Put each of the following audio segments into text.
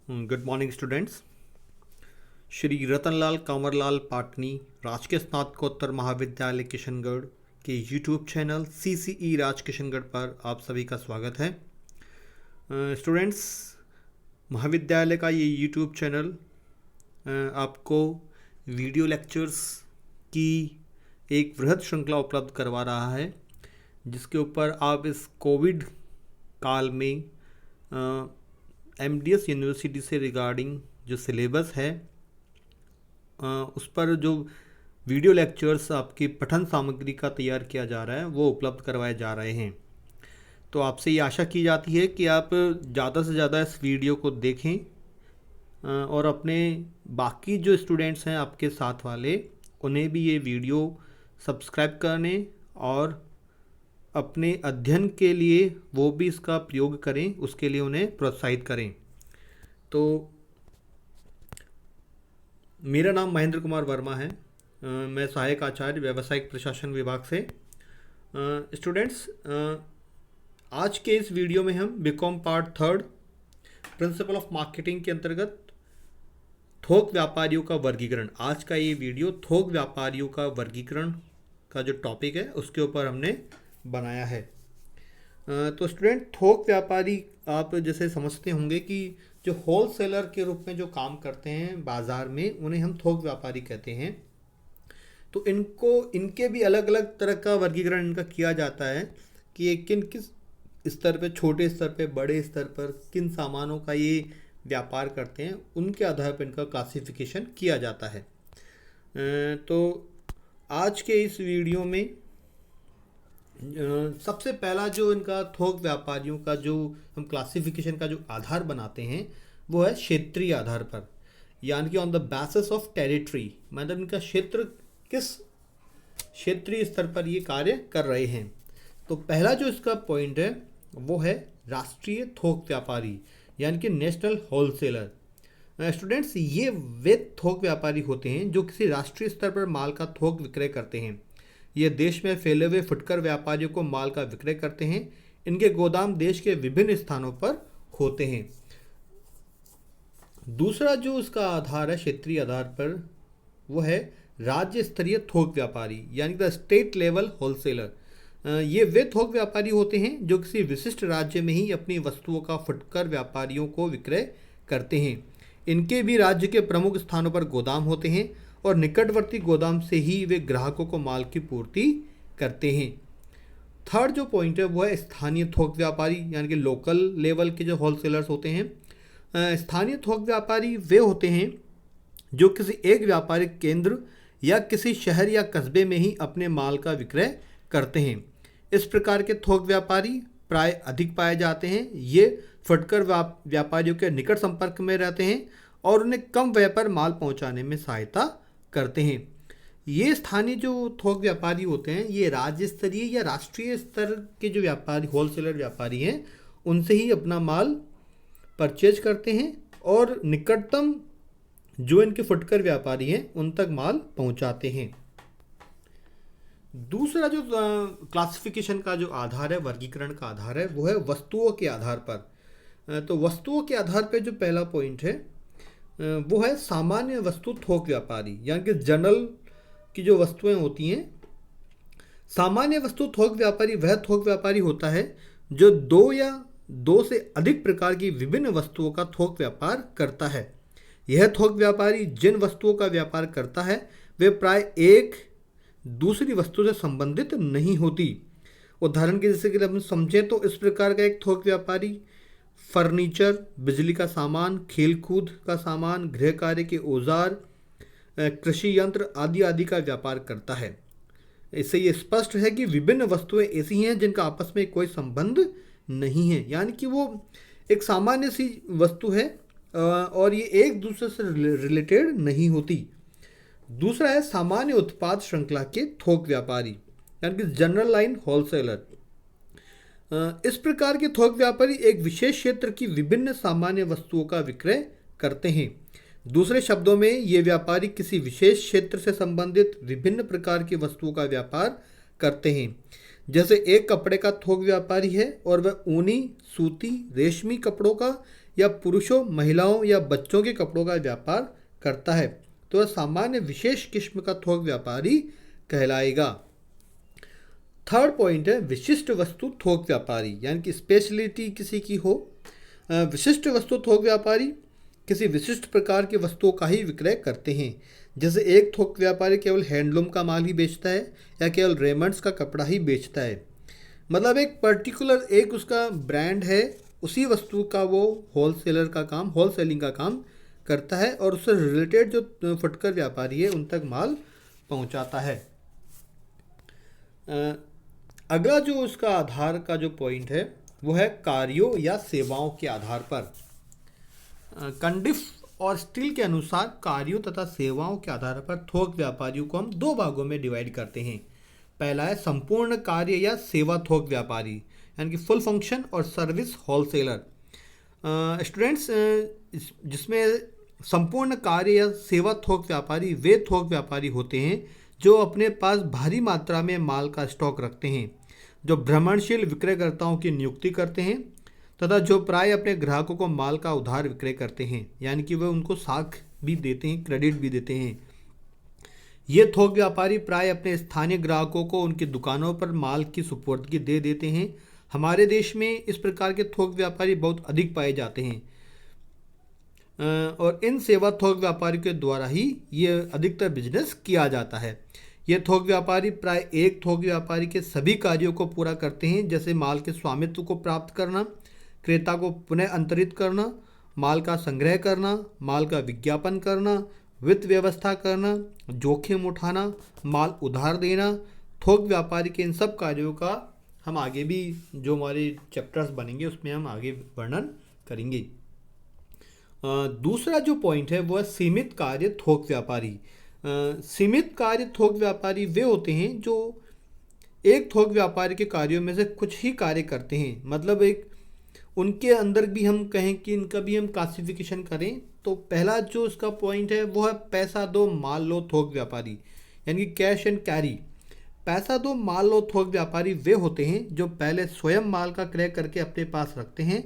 Good morning students. Shri Ratanlal Kanwarlal Patni राजकीय स्नातकोत्तर महाविद्यालय किशनगढ़ के YouTube channel CCE Raj Kishangarh पर आप सभी का स्वागत है। स्टूडेंट्स, महाविद्यालय का ये यूट्यूब चैनल आपको वीडियो लेक्चर्स की एक वृहद श्रृंखला उपलब्ध करवा रहा है, जिसके ऊपर आप इस कोविड काल में MDS यूनिवर्सिटी से रिगार्डिंग जो सिलेबस है उस पर जो वीडियो लेक्चर्स आपकी पठन सामग्री का तैयार किया जा रहा है वो उपलब्ध करवाए जा रहे हैं। तो आपसे ये आशा की जाती है कि आप ज़्यादा से ज़्यादा इस वीडियो को देखें और अपने बाकी जो स्टूडेंट्स हैं आपके साथ वाले उन्हें भी ये वीडियो सब्सक्राइब करने और अपने अध्ययन के लिए वो भी इसका प्रयोग करें, उसके लिए उन्हें प्रोत्साहित करें। तो मेरा नाम महेंद्र कुमार वर्मा है। मैं सहायक आचार्य व्यावसायिक प्रशासन विभाग से। स्टूडेंट्स, आज के इस वीडियो में हम BCom part 3 principle of marketing के अंतर्गत थोक व्यापारियों का वर्गीकरण, आज का ये वीडियो थोक व्यापारियों का वर्गीकरण का जो टॉपिक है उसके ऊपर हमने बनाया है। तो स्टूडेंट, थोक व्यापारी आप जैसे समझते होंगे कि जो होल सेलर के रूप में जो काम करते हैं बाज़ार में, उन्हें हम थोक व्यापारी कहते हैं। तो इनके भी अलग अलग तरह का वर्गीकरण इनका किया जाता है कि ये किस स्तर पे, छोटे स्तर पे, बड़े स्तर पर किन सामानों का ये व्यापार करते हैं, उनके आधार पर इनका क्लासिफिकेशन किया जाता है। तो आज के इस वीडियो में सबसे पहला जो इनका थोक व्यापारियों का जो हम क्लासिफिकेशन का जो आधार बनाते हैं वो है क्षेत्रीय आधार पर, यानी कि on the basis of territory, मतलब इनका क्षेत्र किस क्षेत्रीय स्तर पर ये कार्य कर रहे हैं। तो पहला जो इसका पॉइंट है वो है राष्ट्रीय थोक व्यापारी, यानी कि नेशनल होलसेलर। स्टूडेंट्स, ये वे थोक व्यापारी होते हैं जो किसी राष्ट्रीय स्तर पर माल का थोक विक्रय करते हैं। ये देश में फैले हुए फुटकर व्यापारियों को माल का विक्रय करते हैं। इनके गोदाम देश के विभिन्न स्थानों पर होते हैं। दूसरा जो इसका आधार है क्षेत्रीय आधार पर वो है राज्य स्तरीय थोक व्यापारी, यानी द स्टेट लेवल होलसेलर। ये वे थोक व्यापारी होते हैं जो किसी विशिष्ट राज्य में ही अपनी वस्तुओं का फुटकर व्यापारियों को विक्रय करते हैं। इनके भी राज्य के प्रमुख स्थानों पर गोदाम होते हैं और निकटवर्ती गोदाम से ही वे ग्राहकों को माल की पूर्ति करते हैं। थर्ड जो पॉइंट है वो है स्थानीय थोक व्यापारी, यानी कि लोकल लेवल के जो होलसेलर्स होते हैं। स्थानीय थोक व्यापारी वे होते हैं जो किसी एक व्यापारिक केंद्र या किसी शहर या कस्बे में ही अपने माल का विक्रय करते हैं। इस प्रकार के थोक व्यापारी प्राय अधिक पाए जाते हैं। ये फुटकर व्यापारियों के निकट संपर्क में रहते हैं और उन्हें कम व्यय पर माल पहुंचाने में सहायता करते हैं। ये स्थानीय जो थोक व्यापारी होते हैं ये राज्य स्तरीय या राष्ट्रीय स्तर के जो व्यापारी, होलसेलर व्यापारी हैं, उनसे ही अपना माल परचेज करते हैं और निकटतम जो इनके फुटकर व्यापारी हैं उन तक माल पहुंचाते हैं। दूसरा जो क्लासिफिकेशन का जो आधार है, वर्गीकरण का आधार है, वो है वस्तुओं के आधार पर। तो वस्तुओं के आधार पर जो पहला पॉइंट है वो है सामान्य वस्तु थोक व्यापारी, यानी कि जनरल की जो वस्तुएं होती हैं। सामान्य वस्तु थोक व्यापारी वह थोक व्यापारी होता है जो दो या दो से अधिक प्रकार की विभिन्न वस्तुओं का थोक व्यापार करता है। यह थोक व्यापारी जिन वस्तुओं का व्यापार करता है वे प्राय एक दूसरी वस्तु से संबंधित नहीं होती। उदाहरण के जैसे कि हम समझें तो इस प्रकार का एक थोक व्यापारी फर्नीचर, बिजली का सामान, खेलकूद का सामान, गृह कार्य के औजार, कृषि यंत्र आदि आदि का व्यापार करता है। इससे ये स्पष्ट है कि विभिन्न वस्तुएं ऐसी हैं जिनका आपस में कोई संबंध नहीं है, यानी कि वो एक सामान्य सी वस्तु है और ये एक दूसरे से रिलेटेड नहीं होती। दूसरा है सामान्य उत्पाद श्रृंखला के थोक व्यापारी, यानी कि जनरल लाइन होलसेलर। इस प्रकार के थोक व्यापारी एक विशेष क्षेत्र की विभिन्न सामान्य वस्तुओं का विक्रय करते हैं। दूसरे शब्दों में ये व्यापारी किसी विशेष क्षेत्र से संबंधित विभिन्न प्रकार की वस्तुओं का व्यापार करते हैं। जैसे एक कपड़े का थोक व्यापारी है और वह ऊनी, सूती, रेशमी कपड़ों का या पुरुषों, महिलाओं या बच्चों के कपड़ों का व्यापार करता है तो वह सामान्य विशेष किस्म का थोक व्यापारी कहलाएगा। थर्ड पॉइंट है विशिष्ट वस्तु थोक व्यापारी, यानी कि स्पेशलिटी किसी की हो। विशिष्ट वस्तु थोक व्यापारी किसी विशिष्ट प्रकार की वस्तुओं का ही विक्रय करते हैं। जैसे एक थोक व्यापारी केवल हैंडलूम का माल ही बेचता है या केवल रेमंड्स का कपड़ा ही बेचता है। मतलब एक पर्टिकुलर एक उसका ब्रांड है, उसी वस्तु का वो होलसेलर का काम, होलसेलिंग का काम करता है और उससे रिलेटेड जो फुटकर व्यापारी है उन तक माल पहुंचाता है। अगला जो उसका आधार का जो पॉइंट है वो है कार्यों या सेवाओं के आधार पर। कंडिफ और स्टील के अनुसार कार्यों तथा सेवाओं के आधार पर थोक व्यापारियों को हम दो भागों में डिवाइड करते हैं। पहला है संपूर्ण कार्य या सेवा थोक व्यापारी, यानी कि फुल फंक्शन और सर्विस होलसेलर। स्टूडेंट्स, जिसमें संपूर्ण कार्य या सेवा थोक व्यापारी वे थोक व्यापारी होते हैं जो अपने पास भारी मात्रा में माल का स्टॉक रखते हैं, जो भ्रमणशील विक्रयकर्ताओं की नियुक्ति करते हैं तथा जो प्राय अपने ग्राहकों को माल का उधार विक्रय करते हैं, यानी कि वे उनको साख भी देते हैं, क्रेडिट भी देते हैं। ये थोक व्यापारी प्राय अपने स्थानीय ग्राहकों को उनकी दुकानों पर माल की सुपुर्दगी दे देते हैं। हमारे देश में इस प्रकार के थोक व्यापारी बहुत अधिक पाए जाते हैं और इन सेवा थोक व्यापारी के द्वारा ही ये अधिकतर बिजनेस किया जाता है। ये थोक व्यापारी प्राय एक थोक व्यापारी के सभी कार्यों को पूरा करते हैं, जैसे माल के स्वामित्व को प्राप्त करना, क्रेता को पुनः अंतरित करना, माल का संग्रह करना, माल का विज्ञापन करना, वित्त व्यवस्था करना, जोखिम उठाना, माल उधार देना। थोक व्यापारी के इन सब कार्यों का हम आगे भी जो हमारे चैप्टर्स बनेंगे उसमें हम आगे वर्णन करेंगे। दूसरा जो पॉइंट है वो है सीमित कार्य थोक व्यापारी। सीमित कार्य थोक व्यापारी वे होते हैं जो एक थोक व्यापारी के कार्यों में से कुछ ही कार्य करते हैं। मतलब एक उनके अंदर भी हम कहें कि इनका भी हम क्लासिफिकेशन करें तो पहला जो इसका पॉइंट है वो है पैसा दो माल लो थोक व्यापारी, यानी कि कैश एंड कैरी। पैसा दो माल लो थोक व्यापारी वे होते हैं जो पहले स्वयं माल का क्रय करके अपने पास रखते हैं,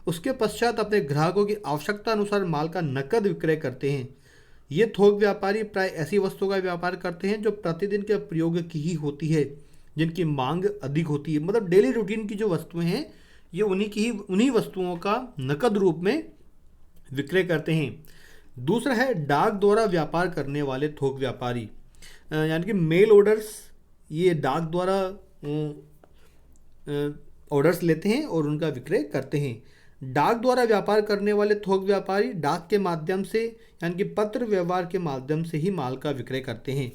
उसके पश्चात अपने ग्राहकों की आवश्यकता अनुसार माल का नकद विक्रय करते हैं। ये थोक व्यापारी प्राय ऐसी वस्तुओं का व्यापार करते हैं जो प्रतिदिन के प्रयोग की ही होती है, जिनकी मांग अधिक होती है। मतलब डेली रूटीन की जो वस्तुएं हैं ये उन्हीं वस्तुओं का नकद रूप में विक्रय करते हैं। दूसरा है डाक द्वारा व्यापार करने वाले थोक व्यापारी, यानी कि मेल ऑर्डर्स। ये डाक द्वारा ऑर्डर्स लेते हैं और उनका विक्रय करते हैं। डाक द्वारा व्यापार करने वाले थोक व्यापारी डाक के माध्यम से, यानी कि पत्र व्यवहार के माध्यम से ही माल का विक्रय करते हैं।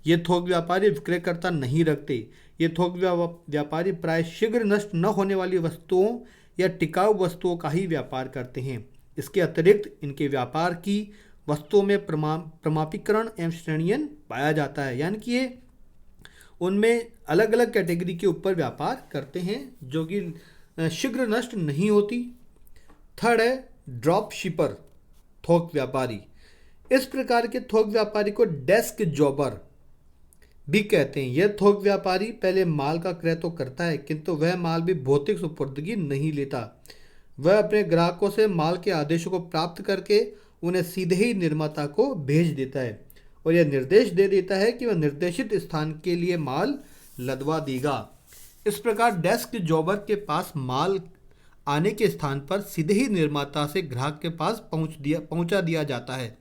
ये थोक व्यापारी विक्रयकर्ता नहीं रखते। ये थोक व्यापारी प्राय शीघ्र नष्ट न होने वाली वस्तुओं या टिकाऊ वस्तुओं का ही व्यापार करते हैं। इसके अतिरिक्त इनके व्यापार की वस्तुओं में प्रमापीकरण एवं श्रेणीयन पाया जाता है, यानी कि ये उनमें अलग अलग कैटेगरी के ऊपर व्यापार करते हैं जो कि शीघ्र नष्ट नहीं होती। थर्ड है ड्रॉप शिपर थोक व्यापारी। इस प्रकार के थोक व्यापारी को डेस्क जॉबर भी कहते हैं। यह थोक व्यापारी पहले माल का क्रय तो करता है किंतु वह माल भी भौतिक सुपुर्दगी नहीं लेता। वह अपने ग्राहकों से माल के आदेशों को प्राप्त करके उन्हें सीधे ही निर्माता को भेज देता है और यह निर्देश दे देता है कि वह निर्देशित स्थान के लिए माल लदवा देगा। इस प्रकार डेस्क जॉबर के पास माल आने के स्थान पर सीधे ही निर्माता से ग्राहक के पास पहुंचा दिया जाता है।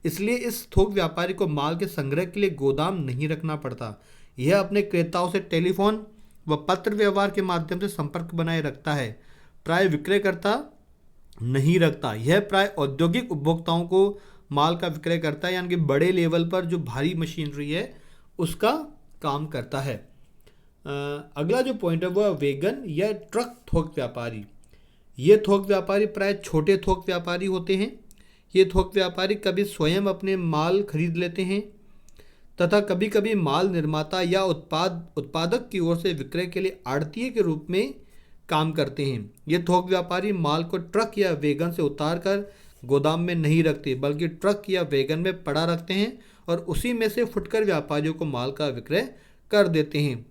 इसलिए इस थोक व्यापारी को माल के संग्रह के लिए गोदाम नहीं रखना पड़ता। यह अपने क्रेताओं से टेलीफोन व पत्र व्यवहार के माध्यम से संपर्क बनाए रखता है, प्राय विक्रयकर्ता नहीं रखता। यह प्राय औद्योगिक उपभोक्ताओं को माल का विक्रय करता है, यानी कि बड़े लेवल पर जो भारी मशीनरी है उसका काम करता है। अगला जो पॉइंट है वह वैगन या ट्रक थोक व्यापारी। ये थोक व्यापारी प्राय छोटे थोक व्यापारी होते हैं। ये थोक व्यापारी कभी स्वयं अपने माल खरीद लेते हैं तथा कभी कभी माल निर्माता या उत्पादक की ओर से विक्रय के लिए आड़तीय के रूप में काम करते हैं। ये थोक व्यापारी माल को ट्रक या वैगन से उतार कर गोदाम में नहीं रखते बल्कि ट्रक या वैगन में पड़ा रखते हैं और उसी में से फुटकर व्यापारियों को माल का विक्रय कर देते हैं।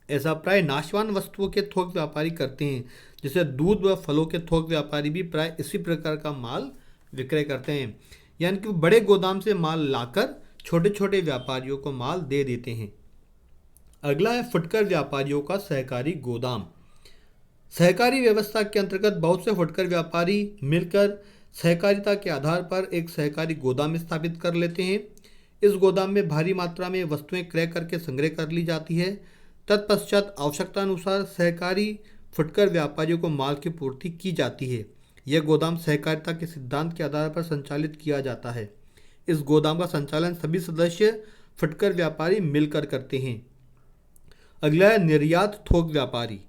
ऐसा प्राय नाशवान वस्तुओं के थोक व्यापारी करते हैं। जैसे दूध व फलों के थोक व्यापारी भी प्राय इसी प्रकार का माल विक्रय करते हैं, यानी कि वो बड़े गोदाम से माल लाकर छोटे छोटे व्यापारियों को माल दे देते हैं। अगला है फुटकर व्यापारियों का सहकारी गोदाम। सहकारी व्यवस्था के अंतर्गत बहुत से फुटकर व्यापारी मिलकर सहकारिता के आधार पर एक सहकारी गोदाम स्थापित कर लेते हैं। इस गोदाम में भारी मात्रा में वस्तुएं क्रय करके संग्रह कर ली जाती है। तत्पश्चात आवश्यकता अनुसार सहकारी फुटकर व्यापारियों को माल की पूर्ति की जाती है। यह गोदाम सहकारिता के सिद्धांत के आधार पर संचालित किया जाता है। इस गोदाम का संचालन सभी सदस्य फुटकर व्यापारी मिलकर करते हैं। अगला है निर्यात थोक व्यापारी।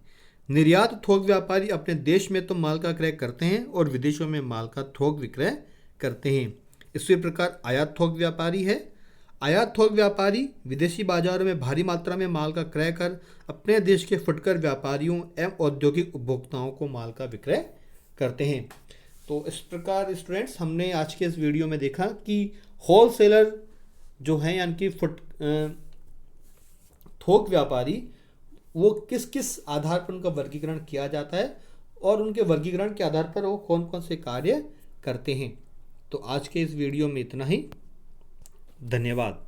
निर्यात थोक व्यापारी अपने देश में तो माल का क्रय करते हैं और विदेशों में माल का थोक विक्रय करते हैं। इसी प्रकार आयात थोक व्यापारी है। आयात थोक व्यापारी विदेशी बाजारों में भारी मात्रा में माल का क्रय कर अपने देश के फुटकर व्यापारियों एवं औद्योगिक उपभोक्ताओं को माल का विक्रय करते हैं। तो इस प्रकार स्टूडेंट्स हमने आज के इस वीडियो में देखा कि होलसेलर जो हैं यानी कि थोक व्यापारी वो किस किस आधार पर उनका वर्गीकरण किया जाता है और उनके वर्गीकरण के आधार पर वो कौन कौन से कार्य करते हैं। तो आज के इस वीडियो में इतना ही। धन्यवाद।